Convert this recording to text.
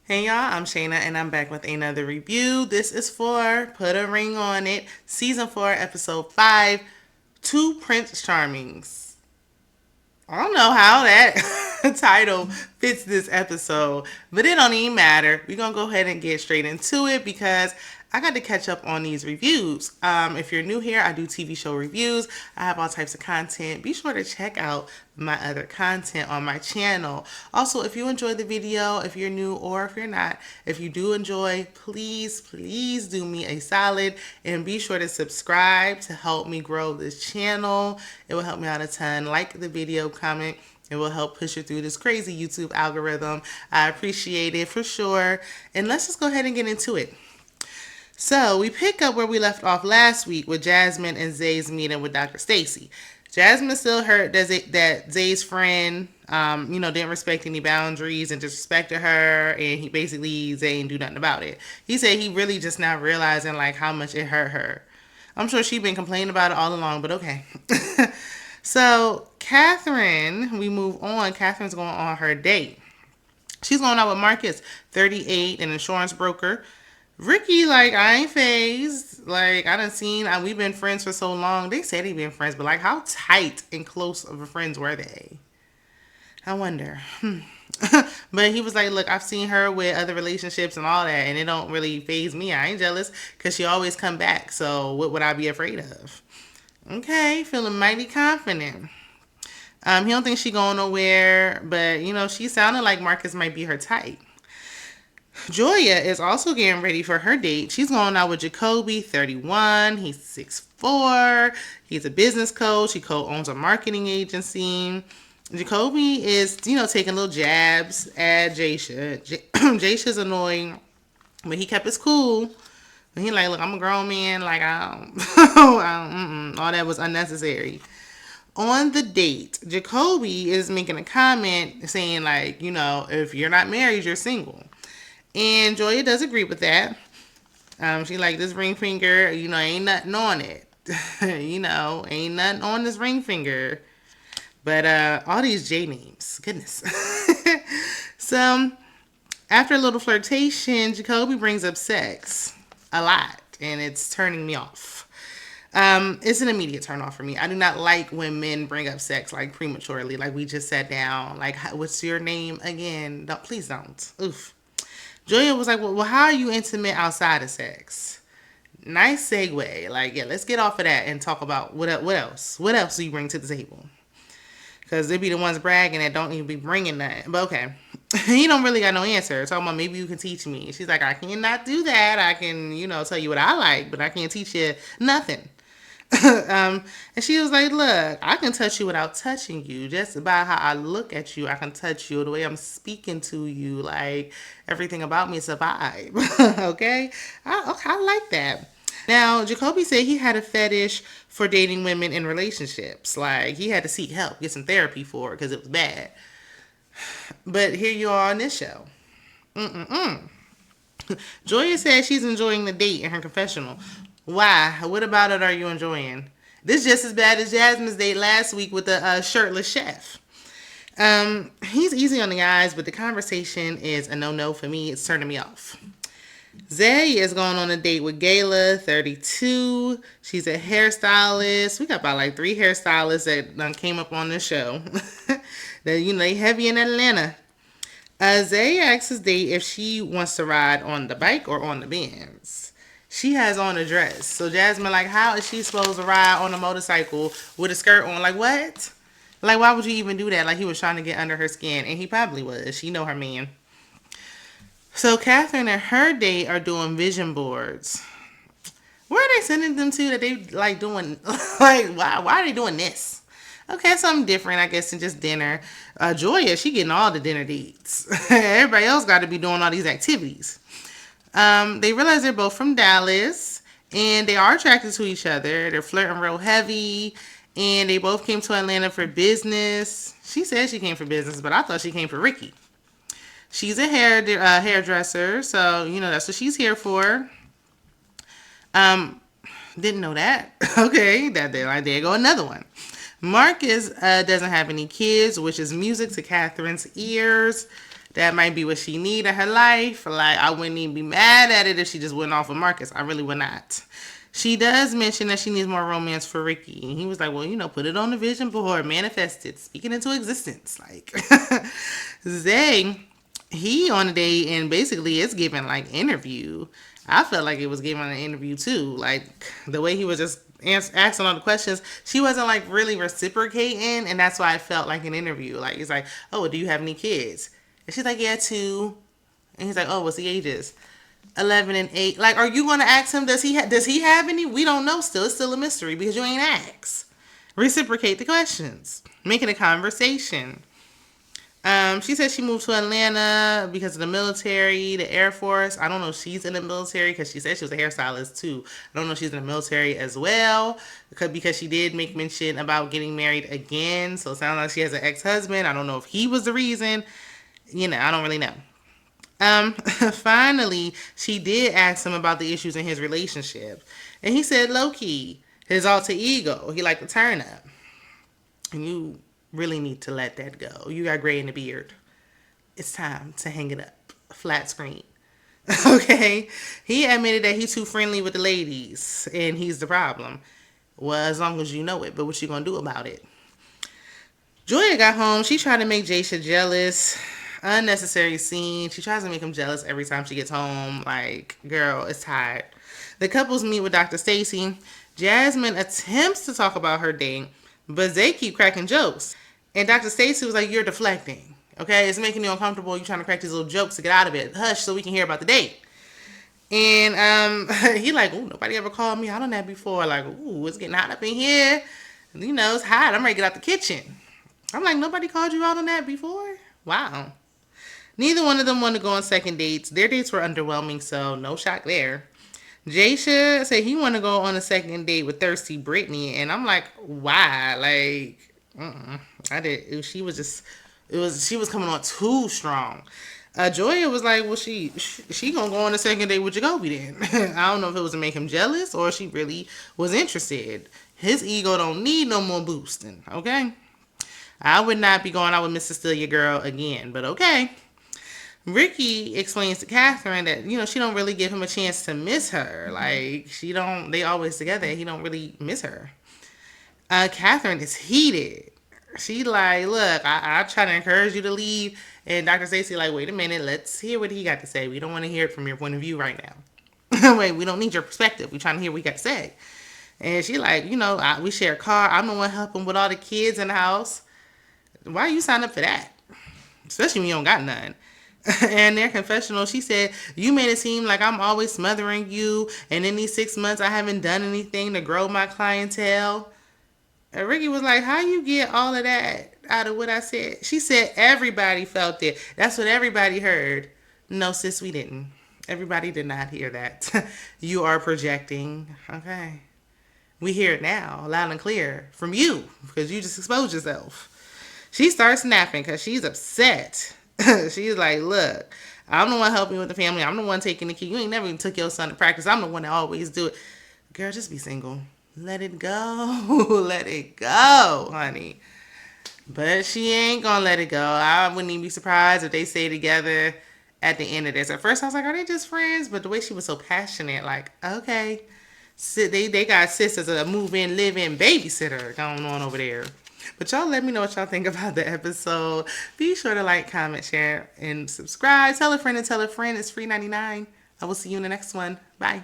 Hey y'all, I'm Shayna and I'm back with another review. This is for Put a Ring on It, Season 4, Episode 5, Two Prince Charmings. I don't know how that title fits this episode, but it don't even matter. We're gonna go ahead and get straight into it because I got to catch up on these reviews. If you're new here, I do TV show reviews. I have all types of content. Be sure to check out my other content on my channel. Also, if you enjoyed the video, if you're new or if you're not, if you do enjoy, please do me a solid and be sure to subscribe to help me grow this channel. It will help me out a ton. Like the video, comment. It will help push it through this crazy YouTube algorithm. I appreciate it for sure. And let's just go ahead and get into it. So we pick up where we left off last week with Jasmine and Zay's meeting with Dr. Stacy. Jasmine still hurt that Zay's friend, didn't respect any boundaries and disrespected her, and he basically Zay didn't do nothing about it. He said he really just now realizing like how much it hurt her. I'm sure she's been complaining about it all along, but okay. So Catherine, we move on. Catherine's going on her date. She's going out with Marcus, 38, an insurance broker. Ricky, like, I ain't phased. Like, I done seen, we've been friends for so long. They said they've been friends, but like, how tight and close of a friends were they? I wonder. But he was like, look, I've seen her with other relationships and all that, and it don't really phase me. I ain't jealous because she always come back. So what would I be afraid of? Okay, feeling mighty confident. He don't think she going nowhere, but she sounded like Marcus might be her type. Joya is also getting ready for her date. She's going out with Jacoby, 31. He's 6'4". He's a business coach. He co-owns a marketing agency. Jacoby is, taking little jabs at Jaisha. Jaisha's annoying, but he kept his cool. And he like, look, I'm a grown man. Like, all that was unnecessary. On the date, Jacoby is making a comment saying like, if you're not married, you're single. And Joya does agree with that. She like this ring finger, ain't nothing on it. Ain't nothing on this ring finger. But all these J names, goodness. So after a little flirtation, Jacoby brings up sex a lot, and it's turning me off. It's an immediate turn off for me. I do not like when men bring up sex like prematurely, like we just sat down. Like, what's your name again? Don't, please don't. Oof. Julia was like, well, how are you intimate outside of sex? Nice segue. Like, yeah, let's get off of that and talk about what else. What else do you bring to the table? Because they be the ones bragging that don't even be bringing that. But okay. He don't really got no answer. Talking about maybe you can teach me. She's like, I cannot do that. I can, tell you what I like, but I can't teach you nothing. And she was like, look, I can touch you without touching you. Just about how I look at you, I can touch you. The way I'm speaking to you, like everything about me is a vibe. Okay? I like that. Now, Jacoby said he had a fetish for dating women in relationships. Like, he had to seek help, get some therapy for it because it was bad. But here you are on this show. Joya says she's enjoying the date in her confessional. Why? What about it are you enjoying? This just as bad as Jasmine's date last week with the shirtless chef. He's easy on the eyes, but the conversation is a no-no for me. It's turning me off. Zay is going on a date with Gayla, 32. She's a hairstylist. We got about like 3 hairstylists that came up on this show. That they heavy in Atlanta. Zay asks his date if she wants to ride on the bike or on the Benz. She has on a dress. So Jasmine, like, how is she supposed to ride on a motorcycle with a skirt on? Like, what? Like, why would you even do that? Like, he was trying to get under her skin. And he probably was. She know her man. So Catherine and her date are doing vision boards. Where are they sending them to that they like doing? Like, why are they doing this? Okay, something different, I guess, than just dinner. Joya, she getting all the dinner dates. Everybody else got to be doing all these activities. They realize they're both from Dallas, and they are attracted to each other. They're flirting real heavy, and they both came to Atlanta for business. She said she came for business, but I thought she came for Ricky. She's a hairdresser, so that's what she's here for. Didn't know that. Okay, there go another one. Marcus doesn't have any kids, which is music to Catherine's ears. That might be what she need in her life. Like, I wouldn't even be mad at it if she just went off of Marcus. I really would not. She does mention that she needs more romance for Ricky. And he was like, well, put it on the vision board, manifest it, speak it into existence. Like, Zay, he on a date and basically it's giving like interview. I felt like it was giving an interview too. Like, the way he was just asking all the questions, she wasn't like really reciprocating. And that's why I felt like an interview. Like, he's like, oh, do you have any kids? And she's like, yeah, 2. And he's like, oh, what's the ages? 11 and 8. Like, are you going to ask him, does he have any? We don't know still. It's still a mystery because you ain't asked. Reciprocate the questions. Make it a conversation. She said she moved to Atlanta because of the military, the Air Force. I don't know if she's in the military because she said she was a hairstylist too. I don't know if she's in the military as well because she did make mention about getting married again. So it sounds like she has an ex-husband. I don't know if he was the reason. I don't really know. Finally, she did ask him about the issues in his relationship. And he said, low-key, his alter ego, he liked to turn up. And you really need to let that go. You got gray in the beard. It's time to hang it up. Flat screen. Okay? He admitted that he's too friendly with the ladies, and he's the problem. Well, as long as you know it, but what you gonna do about it? Joya got home. She tried to make Jaisha jealous. Unnecessary scene. She tries to make him jealous every time she gets home. Like, girl, it's tired. The couples meet with Dr. Stacy. Jasmine attempts to talk about her date, but they keep cracking jokes. And Dr. Stacy was like, you're deflecting. Okay? It's making you uncomfortable. You're trying to crack these little jokes to get out of it. Hush so we can hear about the date. And he like, ooh, nobody ever called me out on that before. Like, ooh, it's getting hot up in here. It's hot. I'm ready to get out the kitchen. I'm like, nobody called you out on that before? Wow. Neither one of them wanted to go on second dates. Their dates were underwhelming, so no shock there. Jaisha said he wanted to go on a second date with Thirsty Brittany, and I'm like, why? Like, I did. She was coming on too strong. Joya was like, well, she gonna go on a second date with Jacoby then. I don't know if it was to make him jealous or she really was interested. His ego don't need no more boosting, okay? I would not be going out with Miss Cecilia girl again, but okay. Ricky explains to Catherine that, she don't really give him a chance to miss her. Like, they always together. He don't really miss her. Catherine is heated. She like, look, I try to encourage you to leave. And Dr. Stacy like, wait a minute, let's hear what he got to say. We don't want to hear it from your point of view right now. Wait, we don't need your perspective. We're trying to hear what he got to say. And she like, we share a car. I'm the one helping with all the kids in the house. Why you sign up for that? Especially when you don't got none. And their confessional, she said, you made it seem like I'm always smothering you, and in these 6 months I haven't done anything to grow my clientele. And Ricky was like, how you get all of that out of what I said? She said everybody felt it. That's what everybody heard. No, sis, we didn't. Everybody did not hear that. You are projecting. Okay. We hear it now, loud and clear, from you, because you just exposed yourself. She starts snapping because she's upset. She's like, look, I'm the one helping with the family. I'm the one taking the key. You ain't never even took your son to practice. I'm the one that always do it. Girl, just be single. Let it go. Let it go, honey. But she ain't gonna let it go. I wouldn't even be surprised if they stay together at the end of this. At first, I was like, are they just friends? But the way she was so passionate, like, okay. So they got sisters, a move-in, live-in babysitter going on over there. But y'all let me know what y'all think about the episode. Be sure to like, comment, share, and subscribe. Tell a friend and tell a friend. It's free 99. I will see you in the next one. Bye.